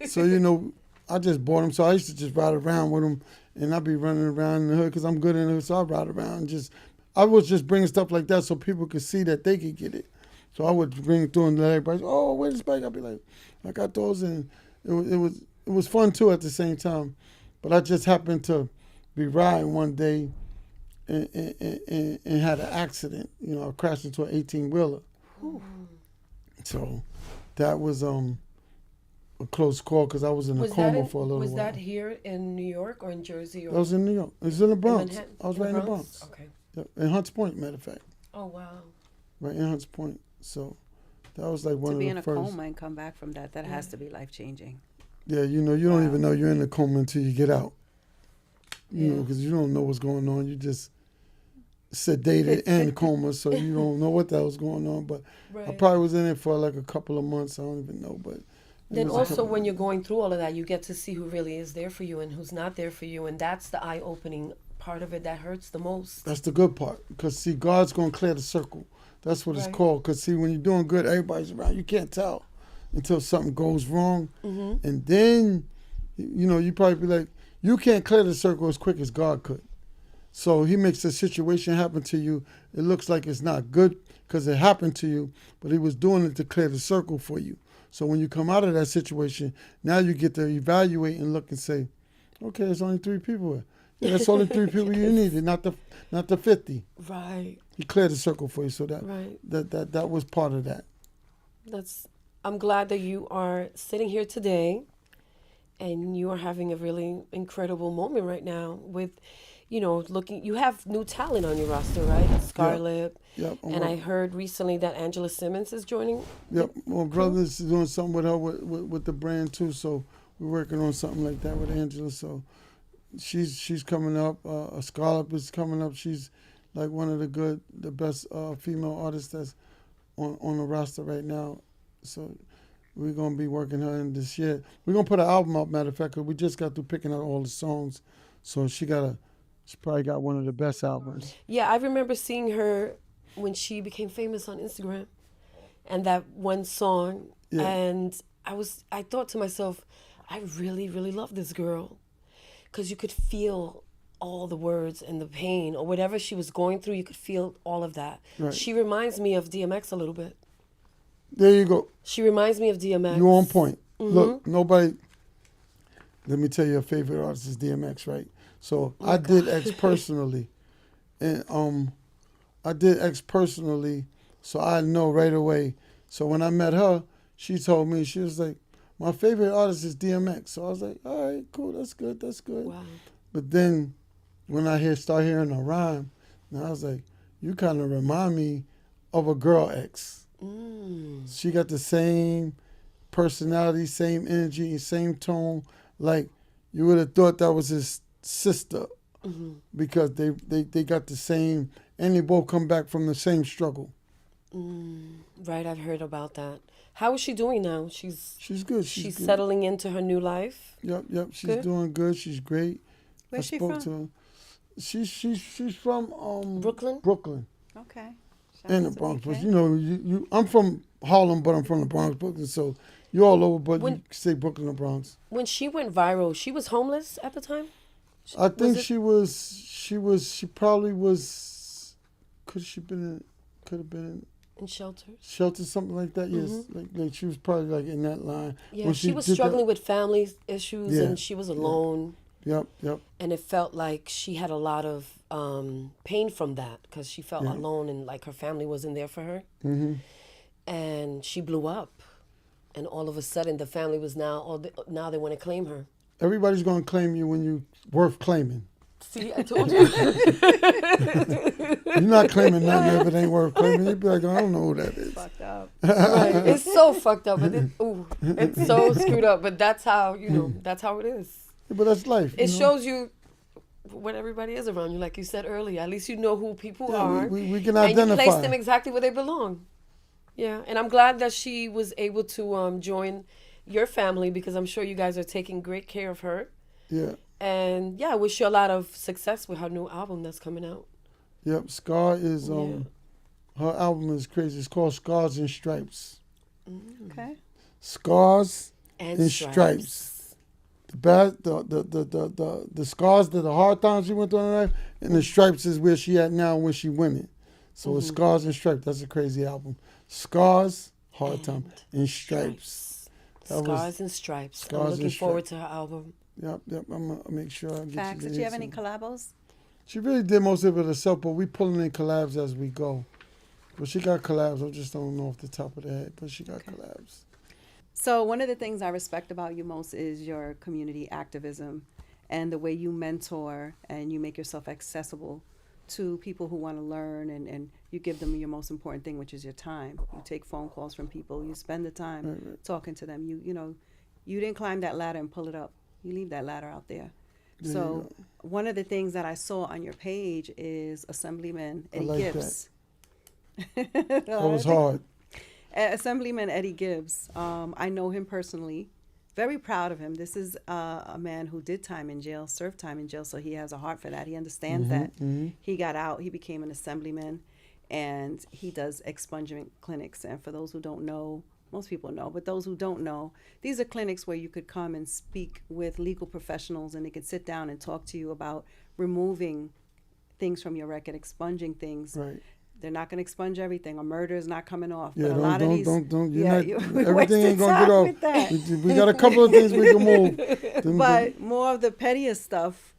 So, I just bought them. So I used to just ride around with them. And I'd be running around in the hood because I'm good in the hood. So I'd ride around and I was just bringing stuff like that so people could see that they could get it. So I would bring it through and let everybody, oh, where's this bike? I'd be like, I got those. And it was fun, too, at the same time. But I just happened to be riding one day and had an accident. I crashed into an 18-wheeler. So that was a close call because I was in a coma for a little while. Was that here in New York or in Jersey? Or that was in New York. It was in the Bronx. Manhattan? I was right in the Bronx. Okay. Yep. In Hunts Point, matter of fact. Oh, wow. Right in Hunts Point. So that was like one of the first. To be in a coma and come back from that has to be life-changing. Yeah, you don't even know you're in a coma until you get out. You know, because you don't know what's going on. You just sedated and coma, so you don't know what the hell's going on. But I probably was in it for like a couple of months. I don't even know. But then also when you're going through all of that, you get to see who really is there for you and who's not there for you. And that's the eye-opening part of it that hurts the most. That's the good part. Because, see, God's going to clear the circle. That's what it's called. Because, see, when you're doing good, everybody's around. You can't tell until something goes wrong. Mm-hmm. And then, you probably be like, you can't clear the circle as quick as God could. So he makes a situation happen to you. It looks like it's not good because it happened to you, but he was doing it to clear the circle for you. So when you come out of that situation, now you get to evaluate and look and say, okay, there's only 3 people here. Yeah, that's only 3 people you needed, not the 50. Right. He cleared the circle for you, so that was part of that. I'm glad that you are sitting here today, and you are having a really incredible moment right now with, you have new talent on your roster, right? ScarLip. Yep. And I heard recently that Angela Simmons is joining. Yep. My brother's doing something with her with the brand too, so we're working on something like that with Angela. So she's coming up. ScarLip is coming up. She's like one of the best female artists that's on the roster right now. So we're gonna be working her in this year. We're gonna put an album out, matter of fact, because we just got through picking out all the songs. So she probably got one of the best albums. Yeah, I remember seeing her when she became famous on Instagram, and that one song. Yeah. And I thought to myself, I really, really love this girl, because you could feel all the words and the pain or whatever she was going through. You could feel all of that. Right. She reminds me of DMX a little bit. There you go. She reminds me of DMX. You're on point. Mm-hmm. Look, nobody. Let me tell you, your favorite artist is DMX, right? So I did X personally, and I did X personally, so I know right away. So when I met her, she told me, she was like, my favorite artist is DMX. So I was like, all right, cool, that's good. Wow. But then when I start hearing a rhyme, and I was like, you kind of remind me of a girl ex. She got the same personality, same energy, same tone. Like you would have thought that was his sister because they got the same, and they both come back from the same struggle. Right, I've heard about that. How is she doing now? She's good. She's good. settling into her new life. Yep. She's Good? doing good. She's great. Where's she spoke from? to her. She's from Brooklyn? Brooklyn. Okay. In the Bronx, but I'm from Harlem, but I'm from the Bronx, Brooklyn. So you're all over, but you say Brooklyn or Bronx. When she went viral, she was homeless at the time. I think she probably was. Could have been in shelters. Shelter, something like that. Yes, like she was probably like in that line. Yeah, when she was struggling with family issues, and she was alone. Yep. And it felt like she had a lot of pain from that because she felt alone and like her family wasn't there for her. And she blew up, and all of a sudden the family was now they want to claim her. Everybody's gonna claim you when you worth claiming. See, I told you. You're not claiming nothing if it ain't worth claiming. You'd be like, I don't know who that is. Fucked up. Right. It's so fucked up, but it's so screwed up. But that's how that's how it is. Yeah, but that's life. It shows you what everybody is around you, like you said earlier. At least you know who people are. We can and identify. you place them exactly where they belong. Yeah, and I'm glad that she was able to join your family because I'm sure you guys are taking great care of her. Yeah. And I wish you a lot of success with her new album that's coming out. Yep, Scar is her album is crazy. It's called Scars and Stripes. Okay. Scars and Stripes. The scars that the hard times she went through in her life, and the stripes is where she at now when she winning. So it's Scars and Stripes. That's a crazy album. Scars, hard time, and Stripes. Scars and Stripes. I'm looking forward to her album. Yep. I'm gonna make sure I get Facts. Did you have any collabos? She really did most of it herself, but we pulling in collabs as we go. But she got collabs. I just don't know off the top of the head, but she got collabs. So one of the things I respect about you most is your community activism and the way you mentor and you make yourself accessible to people who want to learn, and you give them your most important thing, which is your time. You take phone calls from people. You spend the time talking to them. You didn't climb that ladder and pull it up. You leave that ladder out there. Yeah, so one of the things that I saw on your page is Assemblyman Eddie Gibbs. That was hard. Assemblyman Eddie Gibbs. I know him personally. Very proud of him. This is a man who did time in jail, served time in jail, so he has a heart for that. He understands that. He got out. He became an assemblyman, and he does expungement clinics. And for those who don't know, most people know, but those who don't know, these are clinics where you could come and speak with legal professionals, and they could sit down and talk to you about removing things from your record, expunging things. Right. They're not going to expunge everything. A murder is not coming off. Yeah, but a lot of these, everything ain't going to get off. We got a couple of things we can move. But more of the pettiest stuff,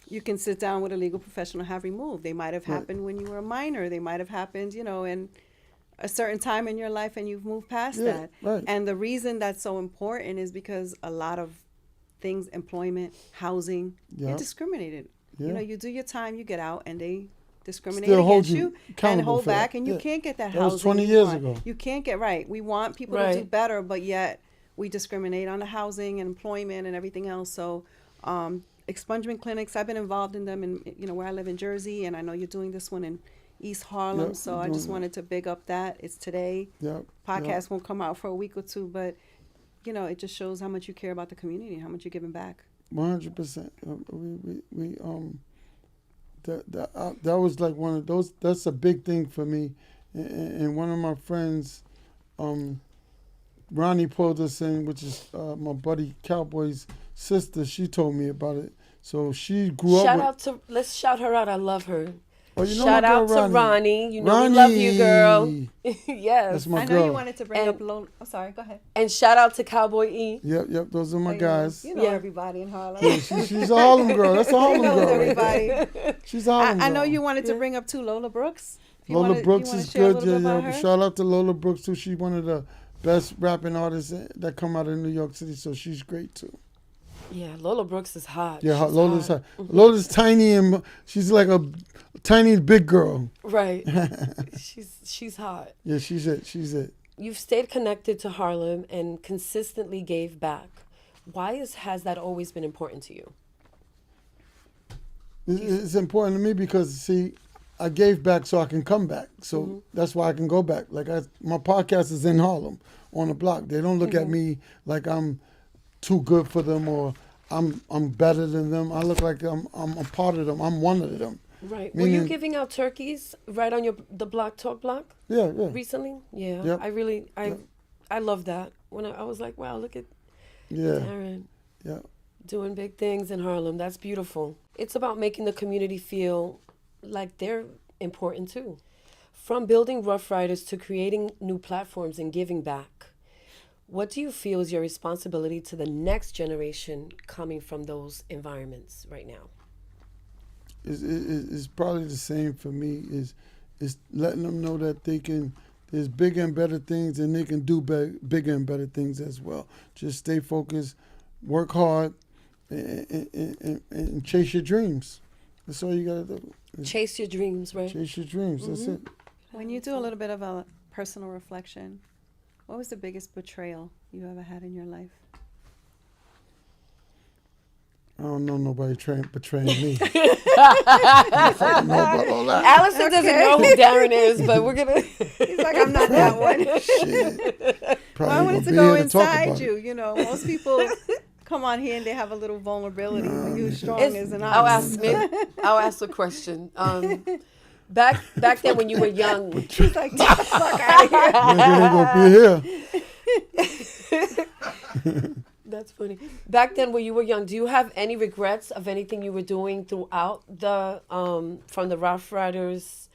you can sit down with a legal professional and have removed. They might have happened when you were a minor. They might have happened, in a certain time in your life, and you've moved past that. Right. And the reason that's so important is because a lot of things, employment, housing, you're discriminated. Yeah. You do your time, you get out, and they discriminate Still against you and hold back, and you can't get that housing. That was 20 years ago. You can't get right. We want people to do better, but yet we discriminate on the housing and employment and everything else. So expungement clinics, I've been involved in them in where I live in Jersey, and I know you're doing this one in East Harlem. So I just wanted to big up that. It's today. Podcast won't come out for a week or two, but it just shows how much you care about the community and how much you're giving back. 100%. That was like one of those. That's a big thing for me. And one of my friends, Ronnie pulled us in, which is my buddy Cowboy's sister. She told me about it. So she grew up. Let's shout her out. I love her. Oh, shout out to Ronnie. We love you, girl. Yes. That's my I girl. know you wanted to bring up Lola. Oh, sorry. Go ahead. And shout out to Cowboy E. Yep. Those are my guys. You know everybody in Harlem. Yeah, she's a Harlem girl. That's a Harlem girl. Everybody. She's a Harlem girl. I know you wanted to bring up too Lola Brooks. Lola Brooks is good. Yeah. Shout out to Lola Brooks too. She's one of the best rapping artists that come out of New York City, so she's great too. Yeah, Lola Brooks is hot. Yeah, She's Lola's hot. Lola's tiny and she's like a tiny big girl. Right. she's hot. Yeah, she's it. She's it. You've stayed connected to Harlem and consistently gave back. Why has that always been important to you? It's important to me because, see, I gave back so I can come back. So that's why I can go back. Like my podcast is in Harlem on the block. They don't look at me like I'm too good for them or I'm better than them. I look like I'm a part of them. I'm one of them. Right. Meaning, were you giving out turkeys right on the Block Talk block? Yeah. Recently? Yeah. Yep. I love that. When I was like, wow, look at Yeah. Darrin. Yeah. Doing big things in Harlem. That's beautiful. It's about making the community feel like they're important too. From building Ruff Ryders to creating new platforms and giving back, what do you feel is your responsibility to the next generation coming from those environments right now? It's probably the same for me. Is letting them know that there's bigger and better things, and they can do bigger and better things as well. Just stay focused, work hard, and chase your dreams. That's all you gotta do. Chase your dreams, right? Chase your dreams. That's it. When you do a little bit of a personal reflection, what was the biggest betrayal you ever had in your life? I don't know nobody betraying me. I don't know about all that. Allison doesn't know who Darrin is, but we're gonna. He's like, I'm not that one. Shit. Well, I wanted to go inside you. You know, most people come on here and they have a little vulnerability. But you're strong as an ox. I'll ask a question. Back then when you were young, He's like, get the fuck out of here. Nigga ain't gonna be here. that's funny. Back then when you were young, do you have any regrets of anything you were doing throughout the from the Ruff Ryders,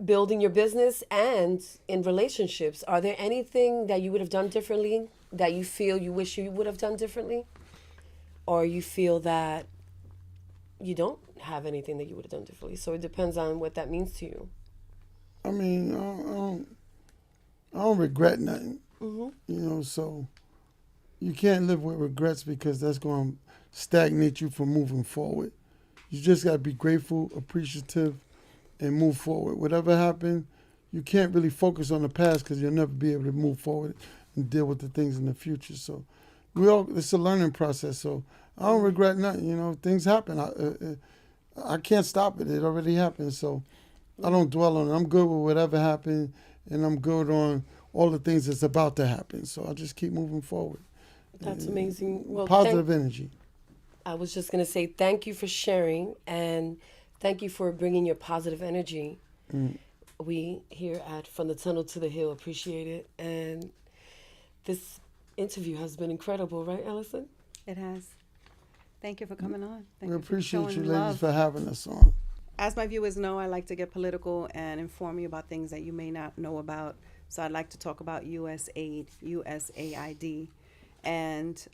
building your business and in relationships? Are there anything that you would have done differently that you feel you wish you would have done differently, or you feel that you don't have anything that you would have done differently? So it depends on what that means to you. I mean, I don't regret nothing. Mm-hmm. You know, so you can't live with regrets because that's going to stagnate you from moving forward. You just got to be grateful, appreciative, and move forward. Whatever happened, you can't really focus on the past because you'll never be able to move forward and deal with the things in the future. So it's a learning process. So I don't regret nothing. You know, things happen. I can't stop it. It already happened. So I don't dwell on it. I'm good with whatever happened, and I'm good on all the things that's about to happen. So I just keep moving forward. That's amazing. Well, Positive energy. I was just going to say thank you for sharing, and thank you for bringing your positive energy. We here at From the Tunnel to the Hill appreciate it. And this interview has been incredible, right, Allison? It has. Thank you for coming on. Thank We you for appreciate you showing ladies love. for having us on. As my viewers know, I like to get political and inform you about things that you may not know about. So I'd like to talk about USAID, USAID. And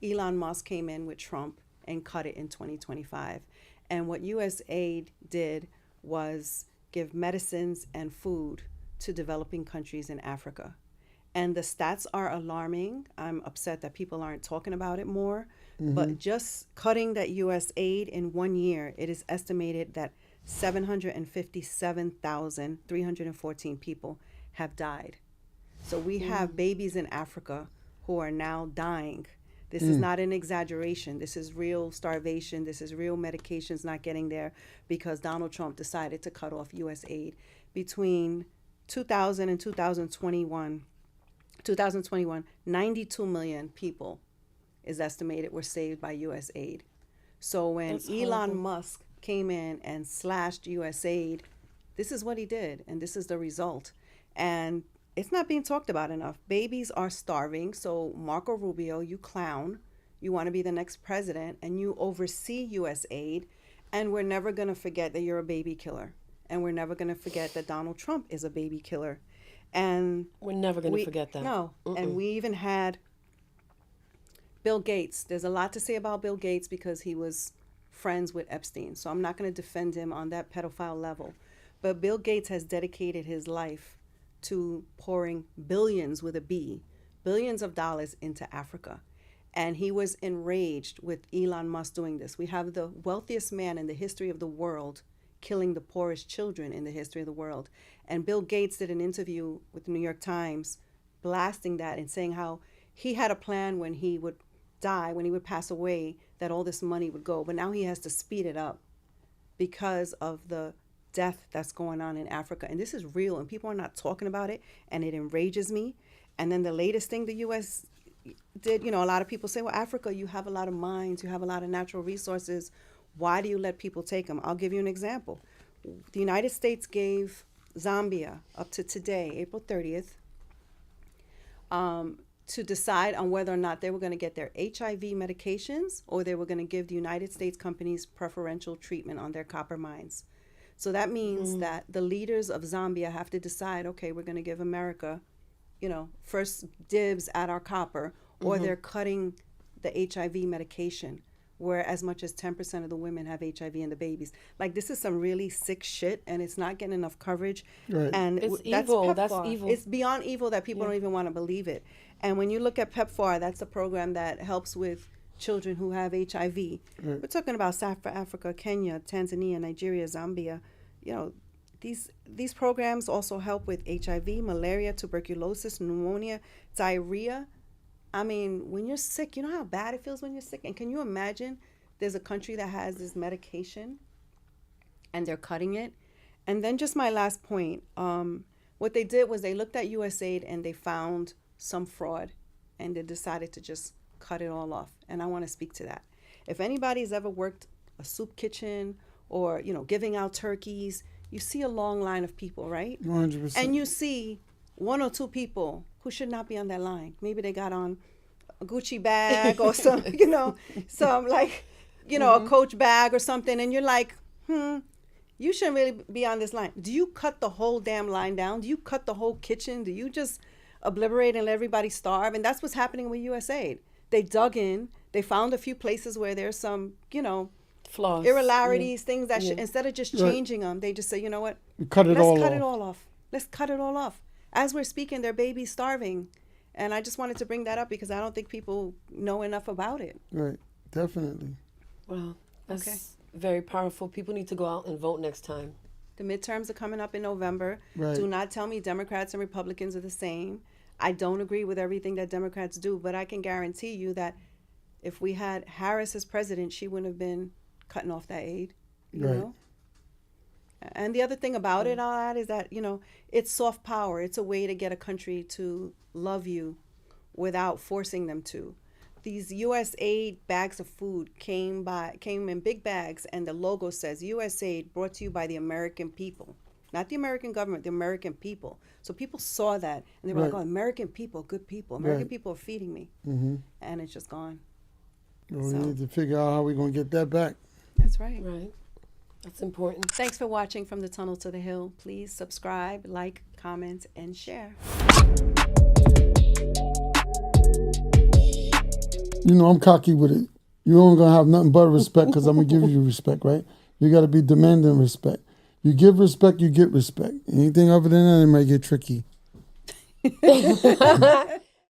Elon Musk came in with Trump and cut it in 2025. And what USAID did was give medicines and food to developing countries in Africa. And the stats are alarming. I'm upset that people aren't talking about it more. But just cutting that USAID in 1 year, it is estimated that 757,314 people have died. So we have babies in Africa who are now dying. This is not an exaggeration. This is real starvation. This is real medications not getting there because Donald Trump decided to cut off USAID. Between 2000 and 2021, 92 million people is estimated were saved by USAID. So when That's Elon horrible. Musk came in and slashed USAID, this is what he did, and this is the result. And it's not being talked about enough. Babies are starving. So Marco Rubio, you clown. You want to be the next president, and you oversee USAID, and we're never going to forget that you're a baby killer. And we're never going to forget that Donald Trump is a baby killer. And We're never going to forget that. No. And we even had Bill Gates. There's a lot to say about Bill Gates because he was friends with Epstein. So I'm not going to defend him on that pedophile level. But Bill Gates has dedicated his life to pouring billions with a B, billions of dollars into Africa. And he was enraged with Elon Musk doing this. We have the wealthiest man in the history of the world killing the poorest children in the history of the world. And Bill Gates did an interview with the New York Times blasting that and saying how he had a plan when he would die, when he would pass away, that all this money would go. But now he has to speed it up because of the death that's going on in Africa. And this is real, and people are not talking about it, and it enrages me. And then the latest thing the U.S. did, you know, a lot of people say, well, Africa, you have a lot of mines, you have a lot of natural resources. Why do you let people take them? I'll give you an example. The United States gave Zambia, up to today, April 30th, to decide on whether or not they were going to get their HIV medications or they were going to give the United States companies preferential treatment on their copper mines. So that means that the leaders of Zambia have to decide, okay, we're going to give America, you know, first dibs at our copper, or they're cutting the HIV medication, where as much as 10% of the women have HIV and the babies. Like, this is some really sick shit, and it's not getting enough coverage. Right. And It's that's evil. PEPFAR. That's evil. It's beyond evil that people don't even want to believe it. And when you look at PEPFAR, that's the program that helps with children who have HIV. We're talking about South Africa, Kenya, Tanzania, Nigeria, Zambia. You know, these programs also help with HIV, malaria, tuberculosis, pneumonia, diarrhea. I mean, when you're sick, you know how bad it feels when you're sick? And can you imagine there's a country that has this medication and they're cutting it? And then just my last point, what they did was they looked at USAID and they found some fraud, and they decided to just cut it all off. And I want to speak to that. If anybody's ever worked a soup kitchen or, you know, giving out turkeys, you see a long line of people, right? 100%. And you see one or two people who should not be on that line. Maybe they got on a Gucci bag or some, you know, some like, you know, a Coach bag or something. And you're like, you shouldn't really be on this line. Do you cut the whole damn line down? Do you cut the whole kitchen? Do you just obliterate and let everybody starve? And that's what's happening with USAID. They dug in. They found a few places where there's some, you know, Flaws. irregularities, things that should, instead of just changing them, they just say, you know what? Let's cut it all off. Let's cut it all off. As we're speaking, their baby's starving. And I just wanted to bring that up because I don't think people know enough about it. Right, definitely. Wow, that's very powerful. People need to go out and vote next time. The midterms are coming up in November. Right. Do not tell me Democrats and Republicans are the same. I don't agree with everything that Democrats do, but I can guarantee you that if we had Harris as president, she wouldn't have been cutting off that aid, you know? And the other thing about it, I'll add, is that, you know, it's soft power. It's a way to get a country to love you without forcing them to. These USAID bags of food came in big bags, and the logo says USAID brought to you by the American people. Not the American government, the American people. So people saw that, and they were like, oh, American people, good people. American people are feeding me. And it's just gone. Well, we need to figure out how we're going to get that back. That's right. Right. That's important. Thanks for watching From the Tunnel to the Hill. Please subscribe, like, comment, and share. You know, I'm cocky with it. You ain't going to have nothing but respect because I'm going to give you respect, right? You got to be demanding respect. You give respect, you get respect. Anything other than that, it might get tricky.